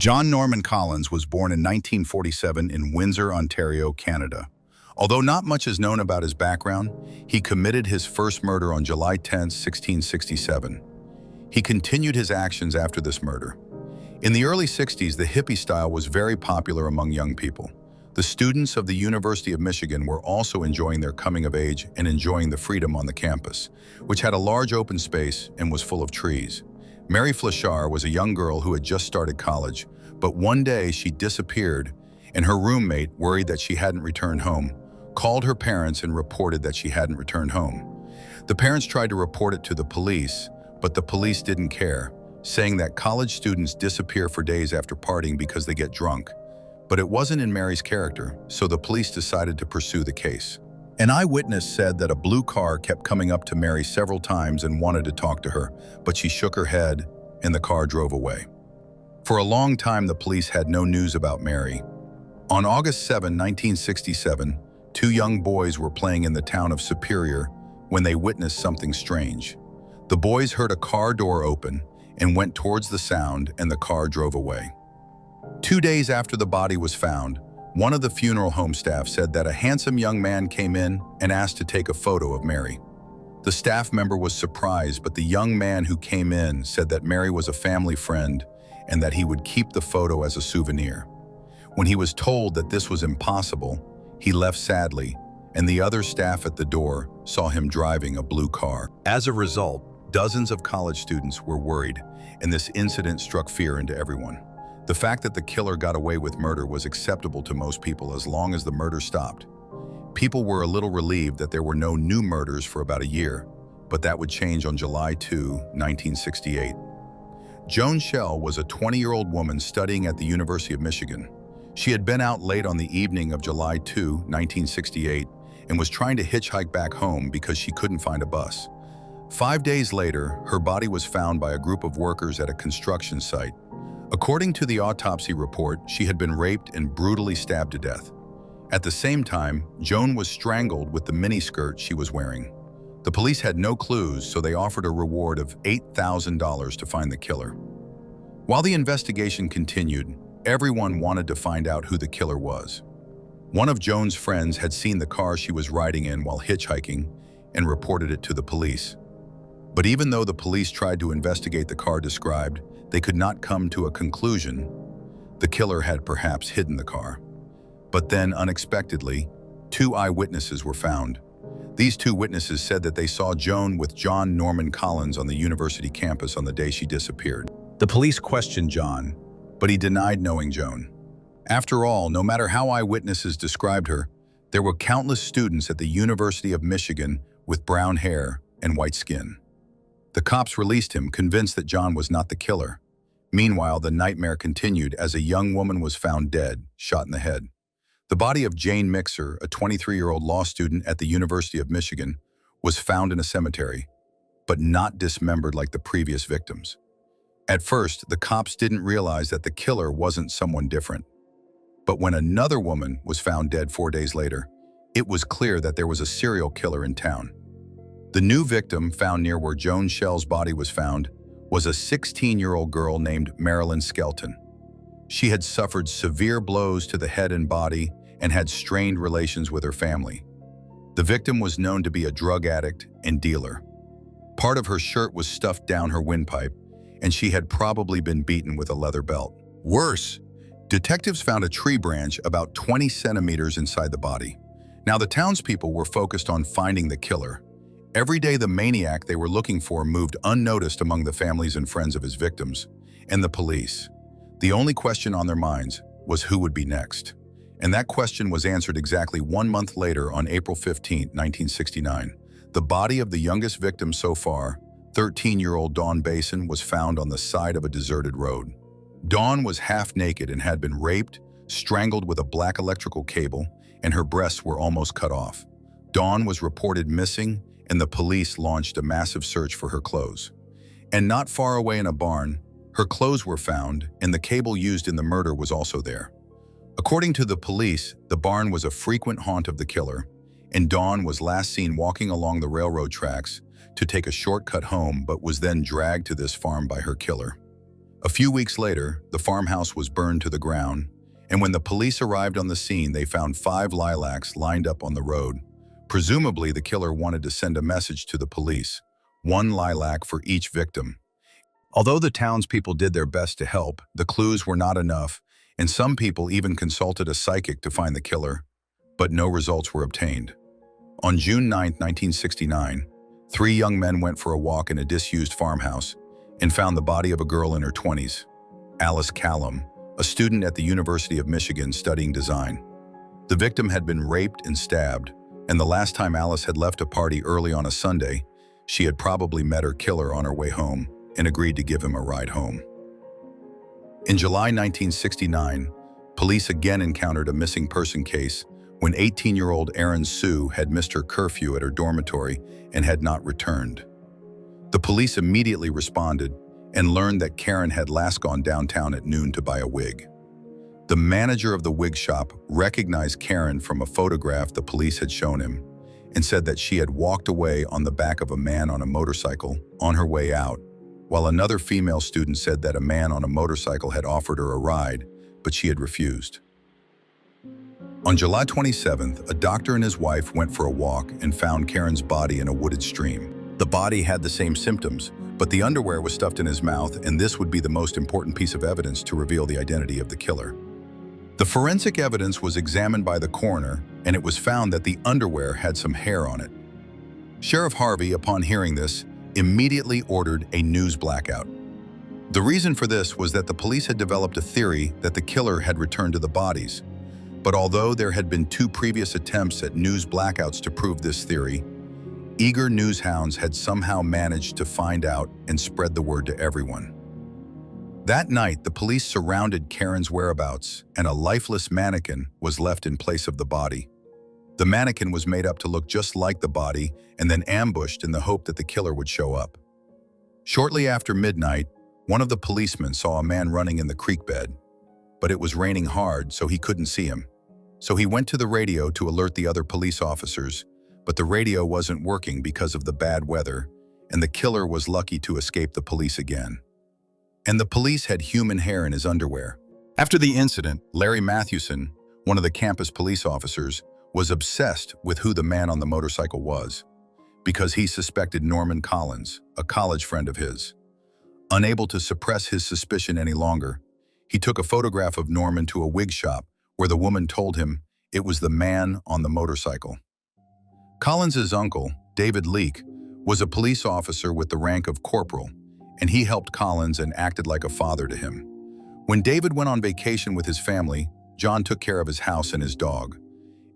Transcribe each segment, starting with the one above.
John Norman Collins was born in 1947 in Windsor, Ontario, Canada. Although not much is known about his background, he committed his first murder on July 10, 1667. He continued his actions after this murder. In the early 60s, the hippie style was very popular among young people. The students of the University of Michigan were also enjoying their coming of age and enjoying the freedom on the campus, which had a large open space and was full of trees. Mary Fleshar was a young girl who had just started college, but one day she disappeared, and her roommate, worried that she hadn't returned home, called her parents and reported that she hadn't returned home. The parents tried to report it to the police, but the police didn't care, saying that college students disappear for days after partying because they get drunk. But it wasn't in Mary's character, so the police decided to pursue the case. An eyewitness said that a blue car kept coming up to Mary several times and wanted to talk to her, but she shook her head and the car drove away. For a long time, the police had no news about Mary. On August 7, 1967, two young boys were playing in the town of Superior when they witnessed something strange. The boys heard a car door open and went towards the sound, and the car drove away. 2 days after the body was found, one of the funeral home staff said that a handsome young man came in and asked to take a photo of Mary. The staff member was surprised, but the young man who came in said that Mary was a family friend and that he would keep the photo as a souvenir. When he was told that this was impossible, he left sadly, and the other staff at the door saw him driving a blue car. As a result, dozens of college students were worried, and this incident struck fear into everyone. The fact that the killer got away with murder was acceptable to most people as long as the murder stopped. People were a little relieved that there were no new murders for about a year, but that would change on July 2, 1968. Joan Schell was a 20-year-old woman studying at the University of Michigan. She had been out late on the evening of July 2, 1968, and was trying to hitchhike back home because she couldn't find a bus. 5 days later, her body was found by a group of workers at a construction site. According to the autopsy report, she had been raped and brutally stabbed to death. At the same time, Joan was strangled with the miniskirt she was wearing. The police had no clues, so they offered a reward of $8,000 to find the killer. While the investigation continued, everyone wanted to find out who the killer was. One of Joan's friends had seen the car she was riding in while hitchhiking and reported it to the police. But even though the police tried to investigate the car described, they could not come to a conclusion. The killer had perhaps hidden the car. But then, unexpectedly, two eyewitnesses were found. These two witnesses said that they saw Joan with John Norman Collins on the university campus on the day she disappeared. The police questioned John, but he denied knowing Joan. After all, no matter how eyewitnesses described her, there were countless students at the University of Michigan with brown hair and white skin. The cops released him, convinced that John was not the killer. Meanwhile, the nightmare continued as a young woman was found dead, shot in the head. The body of Jane Mixer, a 23-year-old law student at the University of Michigan, was found in a cemetery, but not dismembered like the previous victims. At first, the cops didn't realize that the killer wasn't someone different. But when another woman was found dead 4 days later, it was clear that there was a serial killer in town. The new victim found near where Joan Schell's body was found was a 16-year-old girl named Marilyn Skelton. She had suffered severe blows to the head and body and had strained relations with her family. The victim was known to be a drug addict and dealer. Part of her shirt was stuffed down her windpipe, and she had probably been beaten with a leather belt. Worse, detectives found a tree branch about 20 centimeters inside the body. Now, the townspeople were focused on finding the killer. Every day, the maniac they were looking for moved unnoticed among the families and friends of his victims, and the police. The only question on their minds was who would be next. And that question was answered exactly 1 month later on April 15, 1969. The body of the youngest victim so far, 13-year-old Dawn Basin, was found on the side of a deserted road. Dawn was half naked and had been raped, strangled with a black electrical cable, and her breasts were almost cut off. Dawn was reported missing, and the police launched a massive search for her clothes. And not far away in a barn, her clothes were found, and the cable used in the murder was also there. According to the police, the barn was a frequent haunt of the killer, and Dawn was last seen walking along the railroad tracks to take a shortcut home, but was then dragged to this farm by her killer. A few weeks later, the farmhouse was burned to the ground, and when the police arrived on the scene, they found 5 lilacs lined up on the road. Presumably, the killer wanted to send a message to the police, 1 lilac for each victim. Although the townspeople did their best to help, the clues were not enough, and some people even consulted a psychic to find the killer, but no results were obtained. On June 9, 1969, 3 young men went for a walk in a disused farmhouse and found the body of a girl in her 20s, Alice Callum, a student at the University of Michigan studying design. The victim had been raped and stabbed, and the last time Alice had left a party early on a Sunday, she had probably met her killer on her way home and agreed to give him a ride home. In July 1969, police again encountered a missing person case when 18-year-old Erin Sue had missed her curfew at her dormitory and had not returned. The police immediately responded and learned that Karen had last gone downtown at noon to buy a wig. The manager of the wig shop recognized Karen from a photograph the police had shown him and said that she had walked away on the back of a man on a motorcycle on her way out, while another female student said that a man on a motorcycle had offered her a ride, but she had refused. On July 27th, a doctor and his wife went for a walk and found Karen's body in a wooded stream. The body had the same symptoms, but the underwear was stuffed in his mouth, and this would be the most important piece of evidence to reveal the identity of the killer. The forensic evidence was examined by the coroner, and it was found that the underwear had some hair on it. Sheriff Harvey, upon hearing this, immediately ordered a news blackout. The reason for this was that the police had developed a theory that the killer had returned to the bodies. But although there had been 2 previous attempts at news blackouts to prove this theory, eager news hounds had somehow managed to find out and spread the word to everyone. That night, the police surrounded Karen's whereabouts, and a lifeless mannequin was left in place of the body. The mannequin was made up to look just like the body and then ambushed in the hope that the killer would show up. Shortly after midnight, one of the policemen saw a man running in the creek bed, but it was raining hard, so he couldn't see him. So he went to the radio to alert the other police officers, but the radio wasn't working because of the bad weather, and the killer was lucky to escape the police again. And the police had human hair in his underwear. After the incident, Larry Mathewson, one of the campus police officers, was obsessed with who the man on the motorcycle was, because he suspected Norman Collins, a college friend of his. Unable to suppress his suspicion any longer, he took a photograph of Norman to a wig shop where the woman told him it was the man on the motorcycle. Collins's uncle, David Leake, was a police officer with the rank of corporal, and he helped Collins and acted like a father to him. When David went on vacation with his family, John took care of his house and his dog.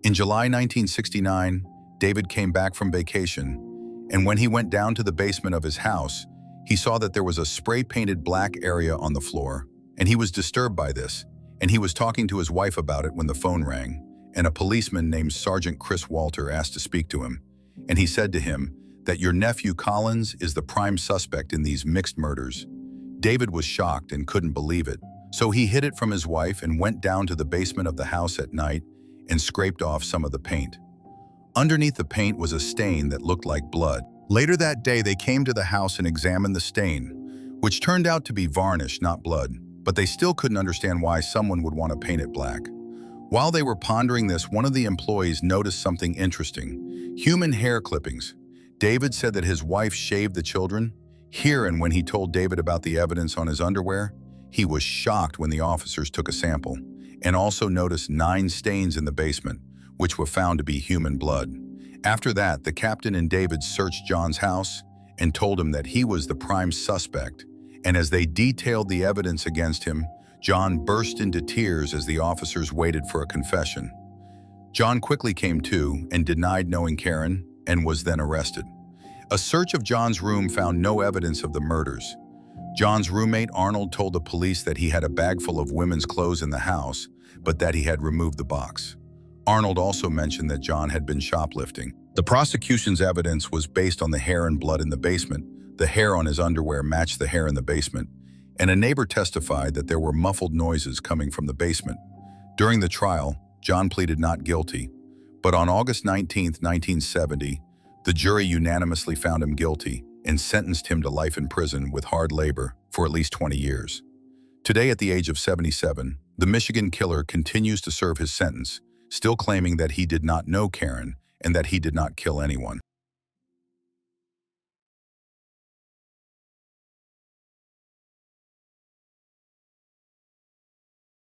In July 1969, David came back from vacation, and when he went down to the basement of his house, he saw that there was a spray-painted black area on the floor, and he was disturbed by this, and he was talking to his wife about it when the phone rang, and a policeman named Sergeant Chris Walter asked to speak to him, and he said to him that your nephew Collins is the prime suspect in these mixed murders. David was shocked and couldn't believe it, so he hid it from his wife and went down to the basement of the house at night and scraped off some of the paint. Underneath the paint was a stain that looked like blood. Later that day, they came to the house and examined the stain, which turned out to be varnish, not blood, but they still couldn't understand why someone would want to paint it black. While they were pondering this, one of the employees noticed something interesting: human hair clippings. David said that his wife shaved the children. Here, and when he told David about the evidence on his underwear, he was shocked when the officers took a sample and also noticed 9 stains in the basement, which were found to be human blood. After that, the captain and David searched John's house and told him that he was the prime suspect, and as they detailed the evidence against him, John burst into tears as the officers waited for a confession. John quickly came to and denied knowing Karen and was then arrested. A search of John's room found no evidence of the murders. John's roommate Arnold told the police that he had a bag full of women's clothes in the house, but that he had removed the box. Arnold also mentioned that John had been shoplifting. The prosecution's evidence was based on the hair and blood in the basement. The hair on his underwear matched the hair in the basement, and a neighbor testified that there were muffled noises coming from the basement. During the trial, John pleaded not guilty, but on August 19, 1970, the jury unanimously found him guilty and sentenced him to life in prison with hard labor for at least 20 years. Today, at the age of 77, the Michigan killer continues to serve his sentence, still claiming that he did not know Karen and that he did not kill anyone.